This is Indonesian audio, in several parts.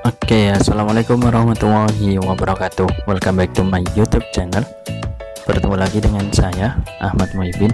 Oke, assalamualaikum warahmatullahi wabarakatuh. Welcome back to my YouTube channel. Bertemu lagi dengan saya, Ahmad Muhibin.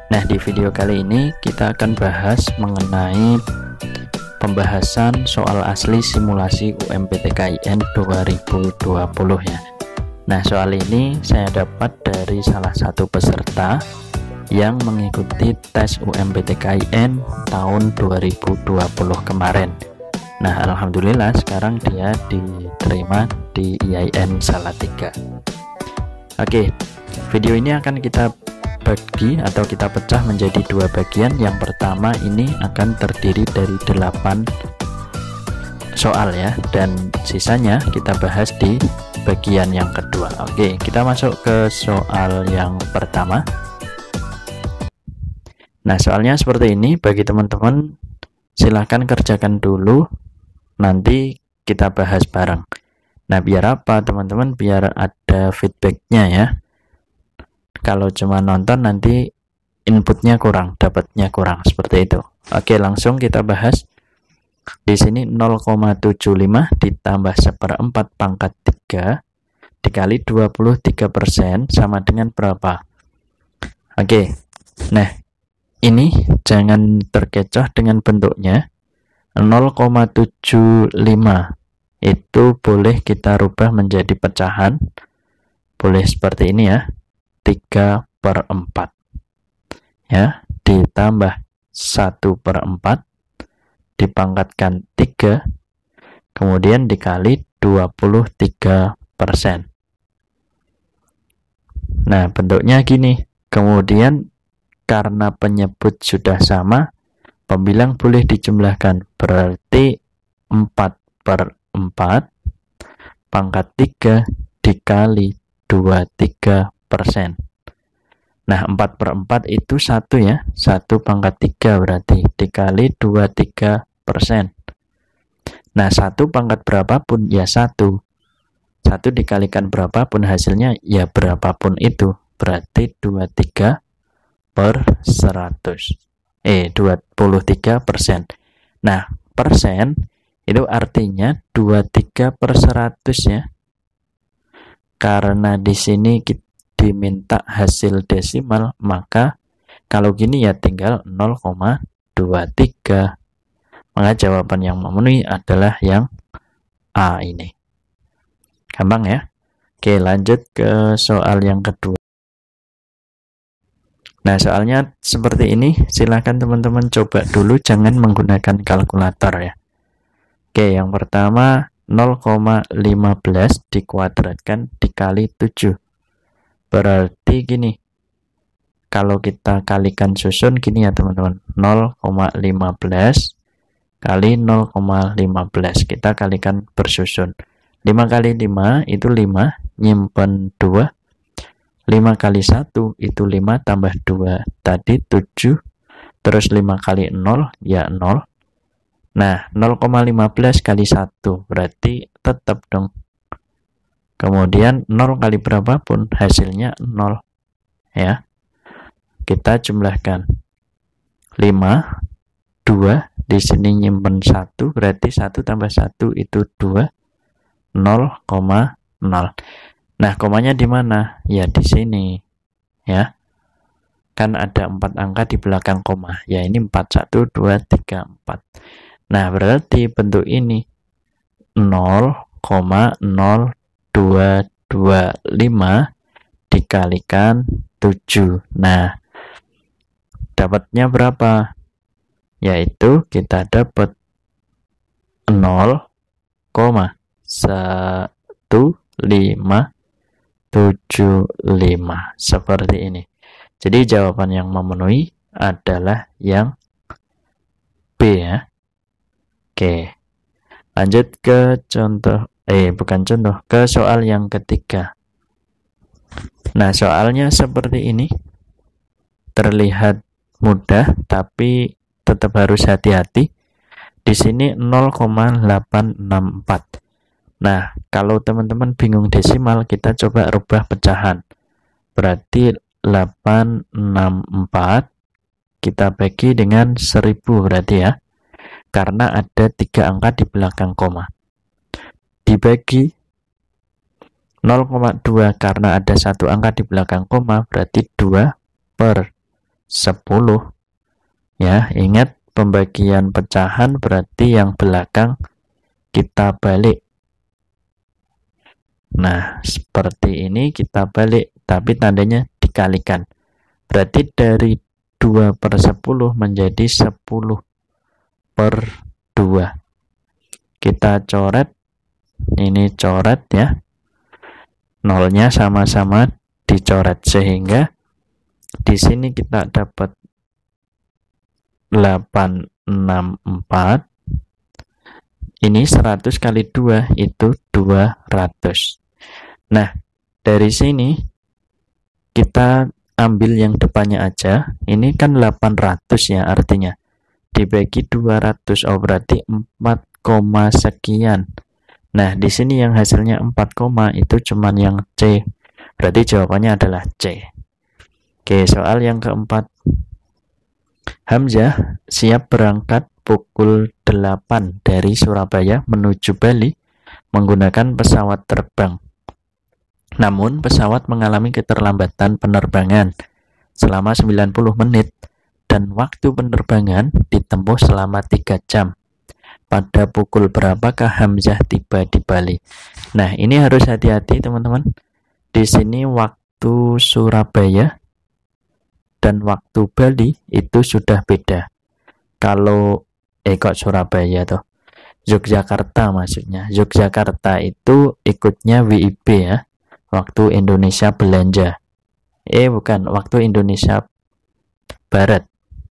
Nah, di video kali ini kita akan bahas mengenai pembahasan soal asli simulasi UMPTKIN 2020 ya. Nah, soal ini saya dapat dari salah satu peserta yang mengikuti tes UMPTKIN tahun 2020 kemarin. Nah, alhamdulillah sekarang dia diterima di IAIN Salatiga. Oke, video ini akan kita bagi atau kita pecah menjadi dua bagian. Yang pertama ini akan terdiri dari 8 soal ya, dan sisanya kita bahas di bagian yang kedua. Oke, kita masuk ke soal yang pertama. Nah, soalnya seperti ini. Bagi teman-teman silahkan kerjakan dulu, nanti kita bahas bareng. Nah, biar apa teman-teman? Biar ada feedbacknya ya. Kalau cuma nonton nanti inputnya kurang, dapatnya kurang, seperti itu. Oke, langsung kita bahas. Di sini 0,75 ditambah 1/4 pangkat 3 dikali 23% sama dengan berapa? Oke, nah ini jangan terkecoh dengan bentuknya. 0,75 itu boleh kita rubah menjadi pecahan, boleh seperti ini ya, 3/4 ya, ditambah 1/4 dipangkatkan 3 kemudian dikali 23%. Nah, bentuknya gini. Kemudian karena penyebut sudah sama, pembilang boleh dijumlahkan, berarti 4/4 pangkat 3 dikali 23%. Nah, 4/4 itu 1 ya, 1 pangkat 3 berarti dikali 23%. Nah, 1 pangkat berapapun ya 1 dikalikan berapapun hasilnya ya berapapun itu, berarti 23%. Nah, persen itu artinya 23/100 ya. Karena di sini diminta hasil desimal, maka kalau gini ya tinggal 0,23. Maka jawaban yang memenuhi adalah yang A ini. Gampang ya. Oke, lanjut ke soal yang kedua. Nah, soalnya seperti ini, silakan teman-teman coba dulu, jangan menggunakan kalkulator ya. Oke, yang pertama 0,15 dikuadratkan dikali 7. Berarti gini, kalau kita kalikan susun gini ya teman-teman, 0,15 kali 0,15, kita kalikan bersusun. 5 kali 5 itu 5, nyimpen 2. 5 kali 1 itu 5 tambah 2 tadi 7, terus 5 kali 0 ya 0. Nah, 0,15 kali 1 berarti tetap dong. Kemudian 0 kali berapapun hasilnya 0 ya. Kita jumlahkan 5, 2, di sini nyimpen 1, berarti 1 tambah 1 itu 2, 0,0. Nah, komanya di mana? Ya di sini ya. Kan ada 4 angka di belakang koma. Ya ini 4, 1, 2, 3, 4. Nah, berarti bentuk ini 0,0225 dikalikan 7. Nah, dapatnya berapa? Yaitu kita dapat 0,1575 seperti ini. Jadi jawaban yang memenuhi adalah yang B ya. Oke, lanjut ke ke soal yang ketiga. Nah, soalnya seperti ini, terlihat mudah tapi tetap harus hati-hati. Di sini 0,864. Nah, kalau teman-teman bingung desimal, kita coba rubah pecahan. Berarti 864 kita bagi dengan 1000 berarti ya. Karena ada 3 angka di belakang koma. dibagi 0,2 karena ada satu angka di belakang koma, berarti 2/10. Ya, ingat pembagian pecahan berarti yang belakang kita balik. Nah, seperti ini kita balik, tapi tandanya dikalikan. Berarti dari 2/10 menjadi 10/2. Kita coret, ini coret ya. Nolnya sama-sama dicoret sehingga di sini kita dapat 864. Ini 100 kali 2 itu 200. Nah, dari sini kita ambil yang depannya aja. Ini kan 800 ya artinya. Dibagi 200, oh berarti 4, sekian. Nah, di sini yang hasilnya 4, itu cuman yang C. Berarti jawabannya adalah C. Oke, soal yang keempat. Hamzah siap berangkat pukul 8 dari Surabaya menuju Bali menggunakan pesawat terbang. Namun, pesawat mengalami keterlambatan penerbangan selama 90 menit dan waktu penerbangan ditempuh selama 3 jam. Pada pukul berapakah Hamzah tiba di Bali? Nah, ini harus hati-hati teman-teman. Di sini waktu Surabaya dan waktu Bali itu sudah beda. Kalau kok Surabaya tuh? Yogyakarta maksudnya. Yogyakarta itu ikutnya WIB ya. Waktu Indonesia belanja. Bukan, waktu Indonesia Barat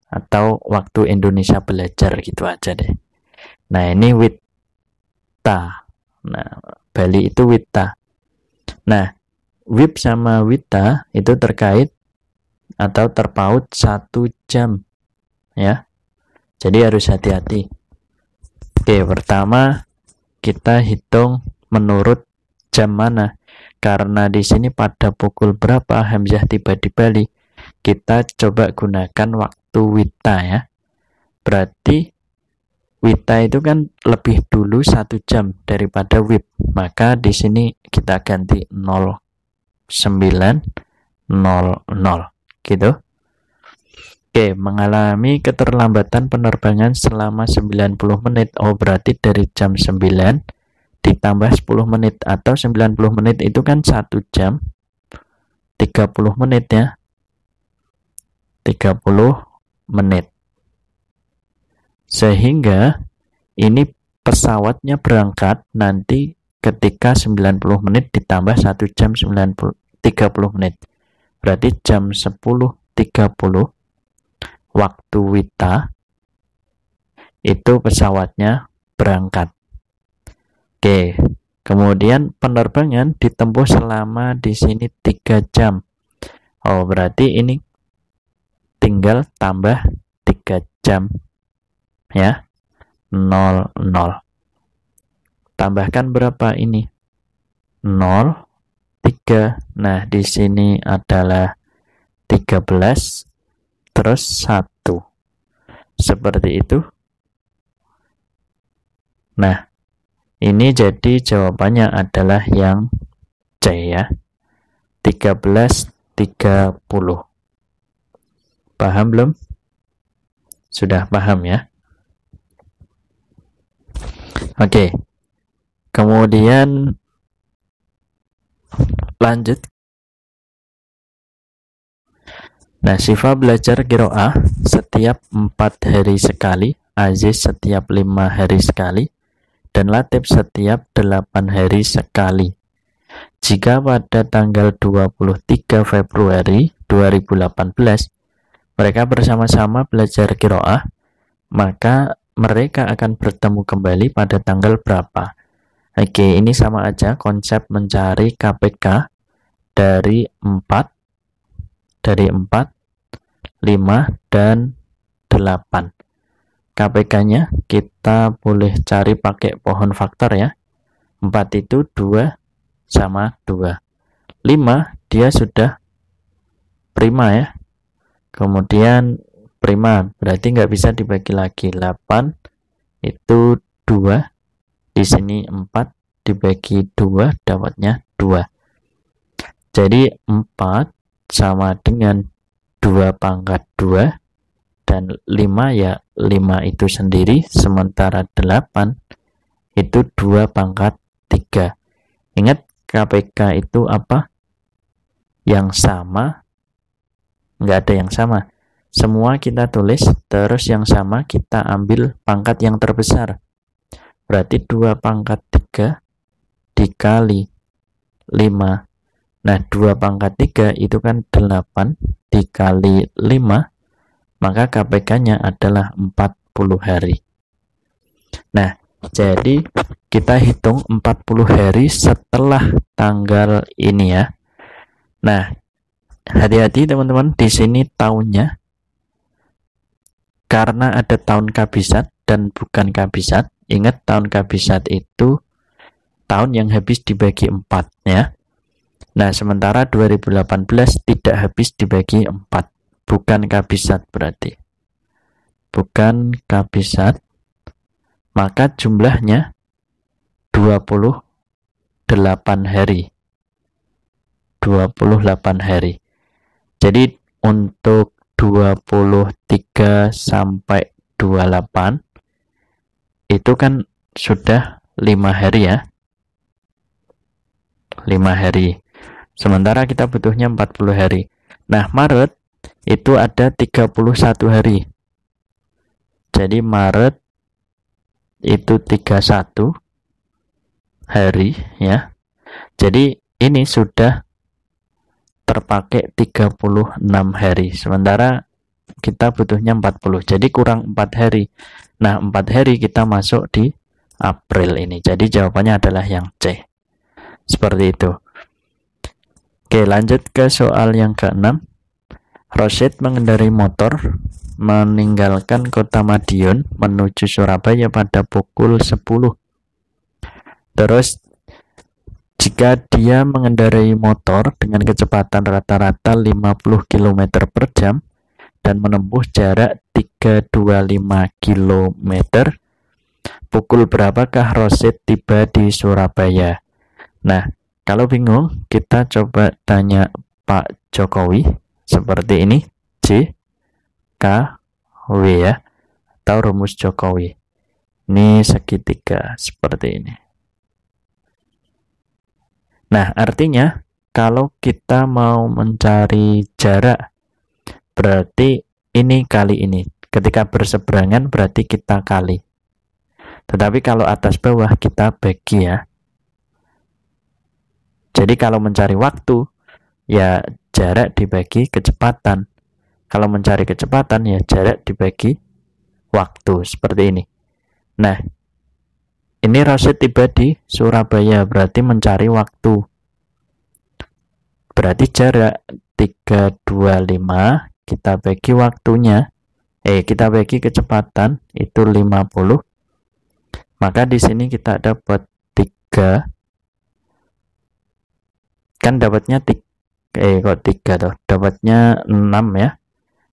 atau waktu Indonesia belajar gitu aja deh. Nah, ini Wita. Nah, Bali itu Wita. Nah, WIB sama Wita itu terkait atau terpaut 1 jam. Ya. Jadi harus hati-hati. Oke, pertama kita hitung menurut jam mana. Karena di sini pada pukul berapa Hamzah tiba di Bali. Kita coba gunakan waktu Wita ya. Berarti Wita itu kan lebih dulu 1 jam daripada WIB. Maka di sini kita ganti 0900 gitu. Oke, mengalami keterlambatan penerbangan selama 90 menit. Oh, berarti dari jam 9 ditambah 10 menit atau 90 menit itu kan 1 jam 30 menit ya. 30 menit. Sehingga ini pesawatnya berangkat nanti ketika 90 menit ditambah 1 jam 30 menit. Berarti jam 10.30 waktu Wita itu pesawatnya berangkat. Oke, kemudian penerbangan ditempuh selama di sini 3 jam. Oh, berarti ini tinggal tambah 3 jam. Ya, 00. Tambahkan berapa ini? 03. Nah, di sini adalah 13 terus 1. Seperti itu. Nah, ini jadi jawabannya adalah yang C ya. 13.30. Paham belum? Sudah paham ya? Oke. Kemudian lanjut. Nah, Syifa belajar qiraah setiap 4 hari sekali, Aziz setiap 5 hari sekali, dan Latif setiap 8 hari sekali. Jika pada tanggal 23 Februari 2018 mereka bersama-sama belajar qiraah, maka mereka akan bertemu kembali pada tanggal berapa? Oke, ini sama aja konsep mencari KPK dari 4, 5, dan 8. KPK-nya kita boleh cari pakai pohon faktor ya. 4 itu 2 sama 2. 5 dia sudah prima ya. Kemudian prima berarti nggak bisa dibagi lagi. 8 itu 2, di sini 4, dibagi 2 dapatnya 2. Jadi 4 sama dengan 2 pangkat 2, dan 5 ya 5 itu sendiri, sementara 8 itu 2 pangkat 3. Ingat KPK itu apa? Yang sama? Nggak ada yang sama. Semua kita tulis, terus yang sama kita ambil pangkat yang terbesar. Berarti 2 pangkat 3 dikali 5. Nah, 2 pangkat 3 itu kan 8 dikali 5, maka KPK-nya adalah 40 hari. Nah, jadi kita hitung 40 hari setelah tanggal ini ya. Nah, hati-hati teman-teman, di sini tahunnya, karena ada tahun kabisat dan bukan kabisat. Ingat, tahun kabisat itu tahun yang habis dibagi 4 ya. Nah, sementara 2018 tidak habis dibagi 4. Bukan kabisat berarti. Bukan kabisat. Maka jumlahnya 28 hari. 28 hari. Jadi untuk 23 sampai 28 itu kan sudah 5 hari ya. 5 hari. Sementara kita butuhnya 40 hari. Nah, Maret itu ada 31 hari. Jadi Maret itu 31 hari ya. Jadi ini sudah terpakai 36 hari. Sementara kita butuhnya 40. Jadi kurang 4 hari. Nah, 4 hari kita masuk di April ini. Jadi jawabannya adalah yang C. Seperti itu. Oke, lanjut ke soal yang ke-6. Rosyid mengendarai motor meninggalkan kota Madiun menuju Surabaya pada pukul 10. Terus jika dia mengendarai motor dengan kecepatan rata-rata 50 km per jam dan menempuh jarak 325 km, pukul berapakah Rosyid tiba di Surabaya? Nah, kalau bingung, kita coba tanya Pak Jokowi seperti ini, J, K, W ya, atau rumus Jokowi. Ini segitiga seperti ini. Nah, artinya kalau kita mau mencari jarak, berarti ini kali ini. Ketika berseberangan berarti kita kali. Tetapi kalau atas bawah kita bagi ya. Jadi kalau mencari waktu, ya jarak dibagi kecepatan. Kalau mencari kecepatan, ya jarak dibagi waktu. Seperti ini. Nah, ini Rosyid tiba di Surabaya, berarti mencari waktu. Berarti jarak 325, kita bagi waktunya, kita bagi kecepatan, itu 50. Maka di sini kita dapat 3, kan dapatnya 3 tuh, dapatnya 6 ya.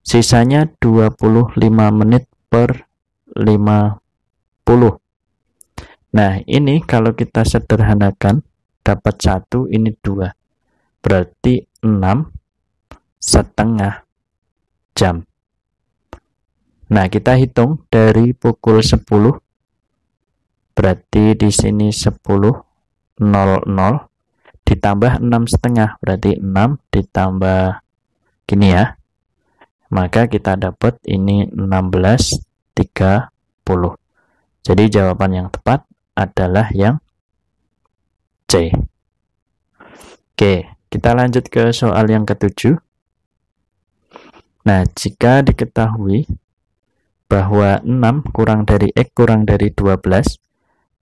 Sisanya 25 menit per 50. Nah, ini kalau kita sederhanakan dapat 1, ini 2. Berarti 6,5 jam. Nah, kita hitung dari pukul 10. Berarti di sini 10.00 ditambah 6,5, berarti 6 ditambah gini ya. Maka kita dapat ini 16.30. Jadi jawaban yang tepat adalah yang C. Oke, kita lanjut ke soal yang ke-7. Nah, jika diketahui bahwa 6 kurang dari X kurang dari 12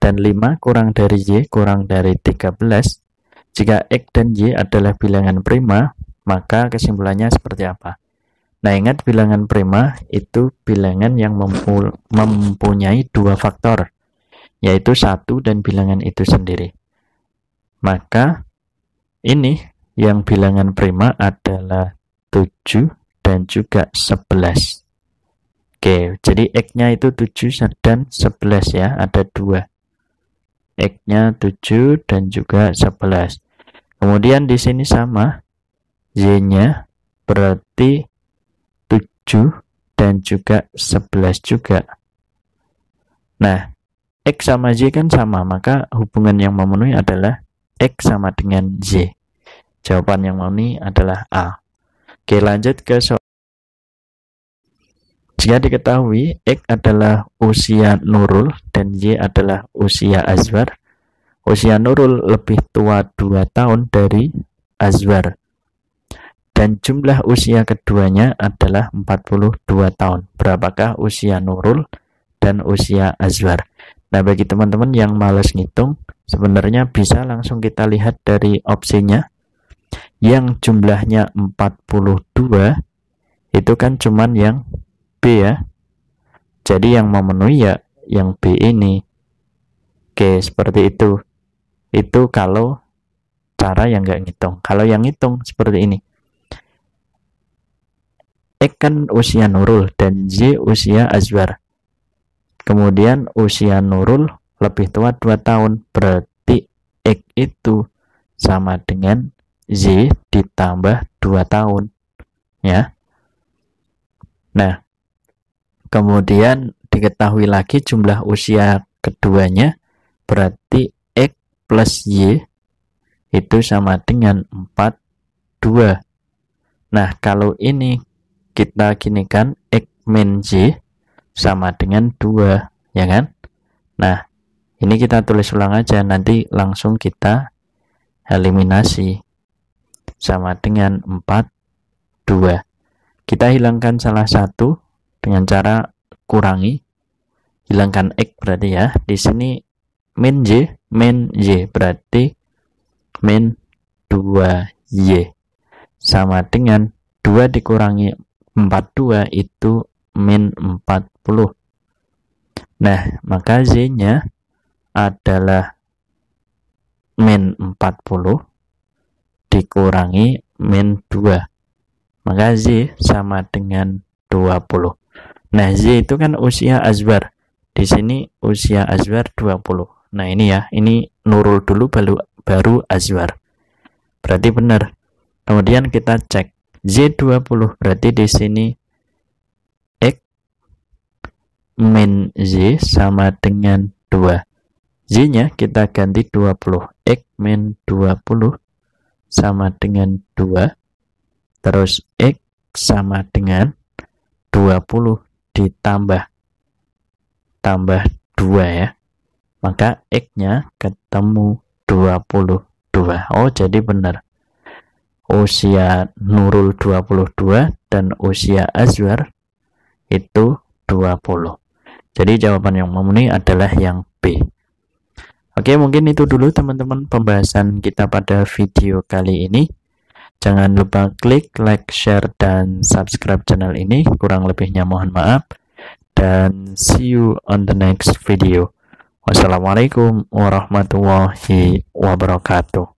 dan 5 kurang dari Y kurang dari 13, jika X dan Y adalah bilangan prima, maka kesimpulannya seperti apa? Nah, ingat bilangan prima itu bilangan yang mempunyai 2 faktor, yaitu 1 dan bilangan itu sendiri. Maka ini yang bilangan prima adalah 7 dan juga 11. Oke, jadi X-nya itu 7 dan 11 ya, ada 2. X-nya 7 dan juga 11. Kemudian di sini sama, Y-nya berarti 7 dan juga 11 juga. Nah, X sama Y kan sama, maka hubungan yang memenuhi adalah X sama dengan Y. Jawaban yang memenuhi adalah A. Oke, lanjut ke soal. Jika diketahui X adalah usia Nurul dan Y adalah usia Azwar, usia Nurul lebih tua 2 tahun dari Azwar, dan jumlah usia keduanya adalah 42 tahun. Berapakah usia Nurul dan usia Azwar? Nah, bagi teman-teman yang males ngitung, sebenarnya bisa langsung kita lihat dari opsinya. Yang jumlahnya 42 itu kan cuman yang B ya. Jadi yang memenuhi ya yang B ini. Oke, seperti itu. Itu kalau cara yang nggak ngitung. Kalau yang ngitung seperti ini. X kan usia Nurul dan Y usia Azwar. Kemudian usia Nurul lebih tua 2 tahun. Berarti X itu sama dengan Y ditambah 2 tahun. Ya. Nah, kemudian diketahui lagi jumlah usia keduanya. Berarti X plus Y itu sama dengan 42. Nah, kalau ini kita ginikan, X min Y sama dengan 2, ya kan? Nah, ini kita tulis ulang aja, nanti langsung kita eliminasi. Sama dengan 42. Kita hilangkan salah satu dengan cara kurangi. Hilangkan X berarti ya. Di sini min Y berarti min 2Y. Sama dengan 2 dikurangi 42 itu min 40. Nah, maka Z-nya adalah min 40 dikurangi min 2. Maka Z sama dengan 20. Nah, Z itu kan usia Azwar. Di sini usia Azwar 20. Nah, ini ya, ini Nurul dulu baru Azwar. Berarti benar. Kemudian kita cek Z 20, berarti di sini X min Z sama dengan 2. Z-nya kita ganti 20. X min 20 sama dengan 2. Terus X sama dengan 20 ditambah 2 ya. Maka X-nya ketemu 22. Oh, jadi benar. Usia Nurul 22 dan usia Azwar itu 20. Jadi jawaban yang memenuhi adalah yang B. Oke, mungkin itu dulu teman-teman pembahasan kita pada video kali ini. Jangan lupa klik like, share, dan subscribe channel ini. Kurang lebihnya mohon maaf. Dan see you on the next video. Wassalamualaikum warahmatullahi wabarakatuh.